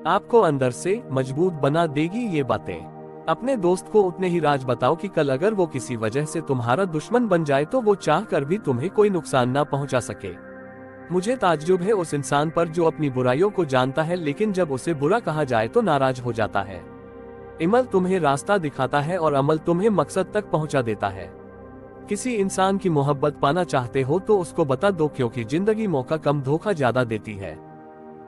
आपको अंदर से मजबूत बना देगी ये बातें। अपने दोस्त को उतने ही राज बताओ कि कल अगर वो किसी वजह से तुम्हारा दुश्मन बन जाए तो वो चाह कर भी तुम्हें कोई नुकसान ना पहुंचा सके। मुझे ताज्जुब है उस इंसान पर जो अपनी बुराइयों को जानता है लेकिन जब उसे बुरा कहा जाए तो नाराज हो जाता है। इल्म तुम्हें रास्ता दिखाता है और अमल तुम्हें मकसद तक पहुंचा देता है। किसी इंसान की मोहब्बत पाना चाहते हो तो उसको बता दो, क्योंकि जिंदगी मौका कम धोखा ज्यादा देती है।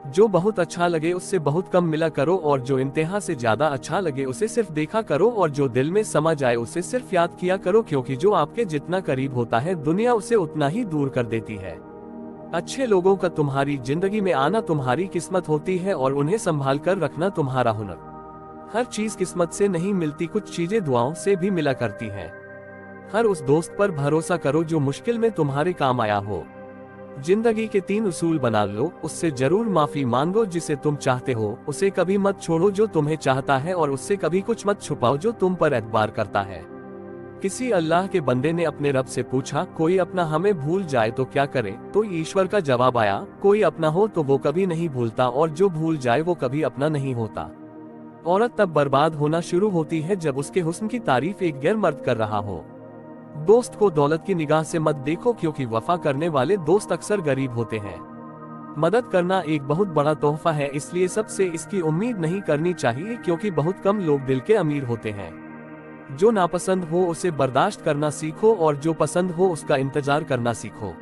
जो बहुत अच्छा लगे उससे बहुत कम मिला करो, और जो इंतहा से ज्यादा अच्छा लगे उसे सिर्फ देखा करो, और जो दिल में समा जाए उसे सिर्फ याद किया करो, क्योंकि जो आपके जितना करीब होता है दुनिया उसे उतना ही दूर कर देती है। अच्छे लोगों का तुम्हारी जिंदगी में आना तुम्हारी किस्मत होती है और उन्हें संभाल कर रखना तुम्हारा हुनर। हर चीज किस्मत से नहीं मिलती, कुछ चीजें दुआओं से भी मिला करती हैं। हर उस दोस्त पर भरोसा करो जो मुश्किल में तुम्हारे काम आया हो। जिंदगी के 3 उसूल बना लो, उससे जरूर माफी मांगो जिसे तुम चाहते हो, उसे कभी मत छोड़ो जो तुम्हें चाहता है, और उससे कभी कुछ मत छुपाओ जो तुम पर एतबार करता है। किसी अल्लाह के बंदे ने अपने रब से पूछा, कोई अपना हमें भूल जाए तो क्या करे? तो ईश्वर का जवाब आया, कोई अपना हो तो वो कभी नहीं भूलता, और जो भूल जाए वो कभी अपना नहीं होता। औरत तब बर्बाद होना शुरू होती है जब उसके हुस्न की तारीफ एक गैर मर्द कर रहा हो। दोस्त को दौलत की निगाह से मत देखो, क्योंकि वफा करने वाले दोस्त अक्सर गरीब होते हैं। मदद करना एक बहुत बड़ा तोहफा है, इसलिए सबसे इसकी उम्मीद नहीं करनी चाहिए, क्योंकि बहुत कम लोग दिल के अमीर होते हैं। जो नापसंद हो उसे बर्दाश्त करना सीखो, और जो पसंद हो उसका इंतजार करना सीखो।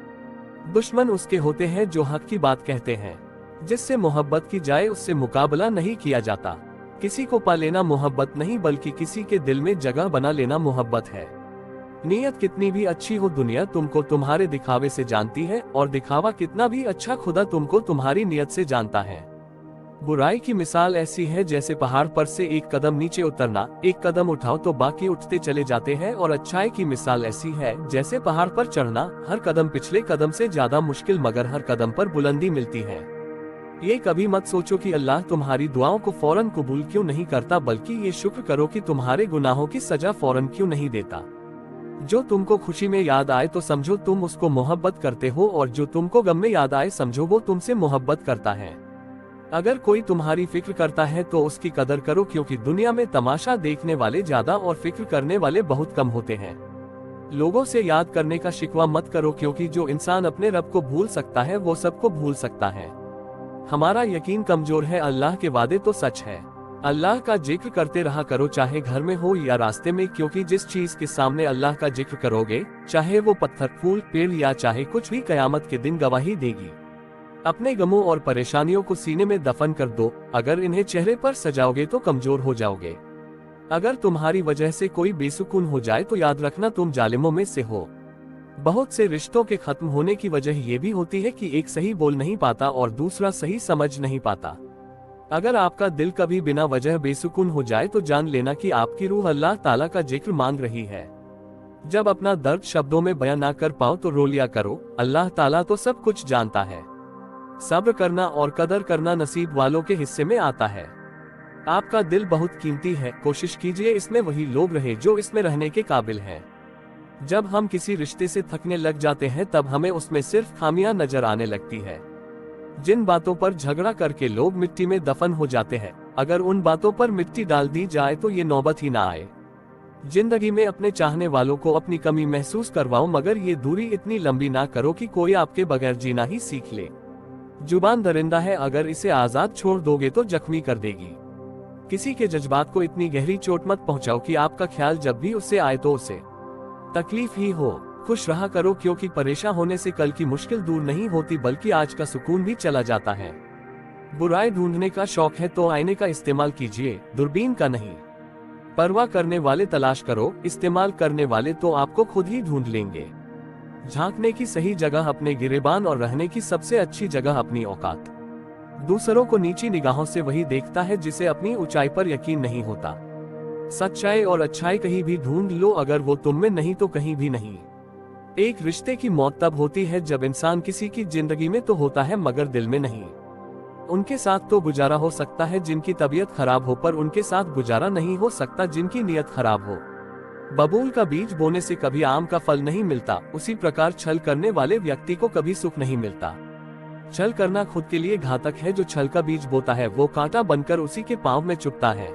दुश्मन उसके होते हैं जो हक की बात कहते हैं। जिससे मोहब्बत की जाए उससे मुकाबला नहीं किया जाता। किसी को पा लेना मोहब्बत नहीं, बल्कि किसी के दिल में जगह बना लेना मोहब्बत है। नीयत कितनी भी अच्छी हो, दुनिया तुमको तुम्हारे दिखावे से जानती है, और दिखावा कितना भी अच्छा, खुदा तुमको तुम्हारी नीयत से जानता है। बुराई की मिसाल ऐसी है जैसे पहाड़ पर से एक कदम नीचे उतरना, एक कदम उठाओ तो बाकी उठते चले जाते हैं, और अच्छाई की मिसाल ऐसी है जैसे पहाड़ पर चढ़ना, हर कदम पिछले कदम से ज्यादा मुश्किल, मगर हर कदम पर बुलंदी मिलती है। ये कभी मत सोचो कि अल्लाह तुम्हारी दुआओं को फौरन कबूल क्यों नहीं करता, बल्कि ये शुक्र करो कि तुम्हारे गुनाहों की सजा फौरन क्यों नहीं देता। जो तुमको खुशी में याद आए तो समझो तुम उसको मोहब्बत करते हो, और जो तुमको गम में याद आए समझो वो तुमसे मोहब्बत करता है। अगर कोई तुम्हारी फिक्र करता है तो उसकी कदर करो, क्योंकि दुनिया में तमाशा देखने वाले ज्यादा और फिक्र करने वाले बहुत कम होते हैं। लोगों से याद करने का शिकवा मत करो, क्योंकि जो इंसान अपने रब को भूल सकता है वो सबको भूल सकता है। हमारा यकीन कमजोर है, अल्लाह के वादे तो सच है। अल्लाह का जिक्र करते रहा करो, चाहे घर में हो या रास्ते में, क्योंकि जिस चीज के सामने अल्लाह का जिक्र करोगे, चाहे वो पत्थर, फूल, पेड़ या चाहे कुछ भी, कयामत के दिन गवाही देगी। अपने गमों और परेशानियों को सीने में दफन कर दो। अगर इन्हें चेहरे पर सजाओगे तो कमजोर हो जाओगे। अगर तुम्हारी वजह से कोई बेसुकून हो जाए तो याद रखना तुम जालिमों में से हो। बहुत से रिश्तों के खत्म होने की वजह ये भी होती है कि एक सही बोल नहीं पाता और दूसरा सही समझ नहीं पाता। अगर आपका दिल कभी बिना वजह बेसुकून हो जाए तो जान लेना कि आपकी रूह अल्लाह ताला का जिक्र मांग रही है। जब अपना दर्द शब्दों में बयां ना कर पाओ तो रो लिया करो, अल्लाह ताला तो सब कुछ जानता है। सब्र करना और कदर करना नसीब वालों के हिस्से में आता है। आपका दिल बहुत कीमती है, कोशिश कीजिए इसमें वही लोग रहे जो इसमें रहने के काबिल हैं। जब हम किसी रिश्ते से थकने लग जाते हैं तब हमें उसमें सिर्फ खामियां नजर आने लगती है। जिन बातों पर झगड़ा करके लोग मिट्टी में दफन हो जाते हैं, अगर उन बातों पर मिट्टी डाल दी जाए तो ये नौबत ही ना आए। जिंदगी में अपने चाहने वालों को अपनी कमी महसूस करवाओ, मगर ये दूरी इतनी लंबी ना करो कि कोई आपके बगैर जीना ही सीख ले। जुबान दरिंदा है, अगर इसे आजाद छोड़ दोगे तो जख्मी कर देगी। किसी के जज्बात को इतनी गहरी चोट मत पहुंचाओ कि आपका ख्याल जब भी उससे आए तो उसे तकलीफ ही हो। खुश रहा करो, क्योंकि परेशान होने से कल की मुश्किल दूर नहीं होती, बल्कि आज का सुकून भी चला जाता है। बुराई ढूंढने का शौक है तो आईने का इस्तेमाल कीजिए, दूरबीन का नहीं। परवाह करने वाले तलाश करो, इस्तेमाल करने वाले तो आपको खुद ही ढूंढ लेंगे। झांकने की सही जगह अपने गिरेबान और रहने की सबसे अच्छी जगह अपनी औकात। दूसरों को नीची निगाहों से वही देखता है जिसे अपनी ऊंचाई पर यकीन नहीं होता। सच्चाई और अच्छाई कहीं भी ढूंढ लो, अगर वो तुम में नहीं तो कहीं भी नहीं। एक रिश्ते की मौत तब होती है जब इंसान किसी की जिंदगी में तो होता है मगर दिल में नहीं। उनके साथ तो गुजारा हो सकता है जिनकी तबीयत खराब हो, पर उनके साथ गुजारा नहीं हो सकता जिनकी नीयत खराब हो। बबूल का बीज बोने से कभी आम का फल नहीं मिलता, उसी प्रकार छल करने वाले व्यक्ति को कभी सुख नहीं मिलता। छल करना खुद के लिए घातक है। जो छल का बीज बोता है वो कांटा बनकर उसी के पांव में चुभता है।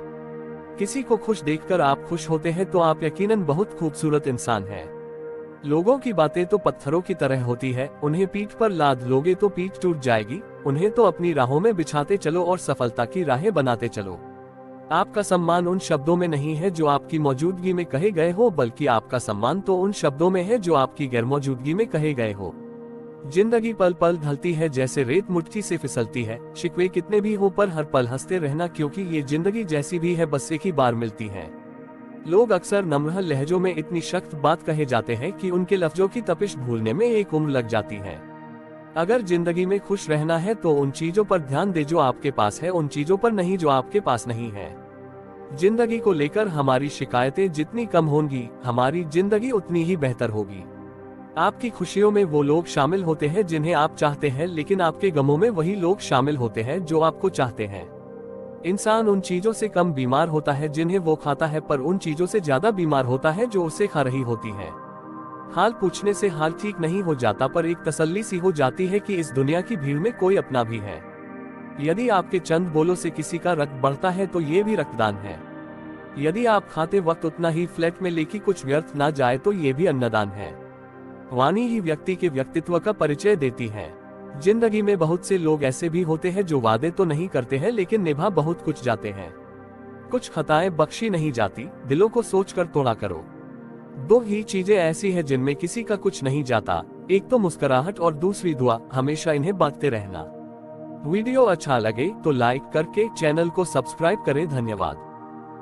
किसी को खुश देखकर आप खुश होते हैं तो आप यकीनन बहुत खूबसूरत इंसान हैं। लोगों की बातें तो पत्थरों की तरह होती है, उन्हें पीठ पर लाद लोगे तो पीठ टूट जाएगी। उन्हें तो अपनी राहों में बिछाते चलो और सफलता की राहें बनाते चलो। आपका सम्मान उन शब्दों में नहीं है जो आपकी मौजूदगी में कहे गए हो, बल्कि आपका सम्मान तो उन शब्दों में है जो आपकी गैरमौजूदगी में कहे गए हो। जिंदगी पल पल ढलती है जैसे रेत मुट्ठी से फिसलती है। शिकवे कितने भी हो पर हर पल हंसते रहना, क्योंकि ये जिंदगी जैसी भी है बस एक ही बार मिलती है। लोग अक्सर नम्र लहजों में इतनी सख्त बात कहे जाते हैं कि उनके लफ्जों की तपिश भूलने में एक उम्र लग जाती है। अगर जिंदगी में खुश रहना है तो उन चीजों पर ध्यान दे जो आपके पास है, उन चीजों पर नहीं जो आपके पास नहीं है। जिंदगी को लेकर हमारी शिकायतें जितनी कम होंगी, हमारी जिंदगी उतनी ही बेहतर होगी। आपकी खुशियों में वो लोग शामिल होते हैं जिन्हें आप चाहते हैं, लेकिन आपके गमों में वही लोग शामिल होते हैं जो आपको चाहते हैं। इंसान उन चीजों से कम बीमार होता है जिन्हें वो खाता है, पर उन चीजों से ज्यादा बीमार होता है जो उसे खा रही होती है। हाल पूछने से हाल ठीक नहीं हो जाता, पर एक तसल्ली सी हो जाती है कि इस दुनिया की भीड़ में कोई अपना भी है। यदि आपके चंद बोलों से किसी का रक्त बढ़ता है तो ये भी रक्तदान है। यदि आप खाते वक्त उतना ही फ्लैट में लेके कुछ व्यर्थ ना जाए तो ये भी अन्नदान है। वाणी ही व्यक्ति के व्यक्तित्व का परिचय देती है। जिंदगी में बहुत से लोग ऐसे भी होते हैं जो वादे तो नहीं करते हैं लेकिन निभा बहुत कुछ जाते हैं। कुछ खताएं बख्शी नहीं जाती, दिलों को सोचकर तोड़ा करो। दो ही चीजें ऐसी हैं जिनमें किसी का कुछ नहीं जाता, एक तो मुस्कुराहट और दूसरी दुआ। हमेशा इन्हें बांटते रहना। वीडियो अच्छा लगे तो लाइक करके चैनल को सब्सक्राइब करें। धन्यवाद।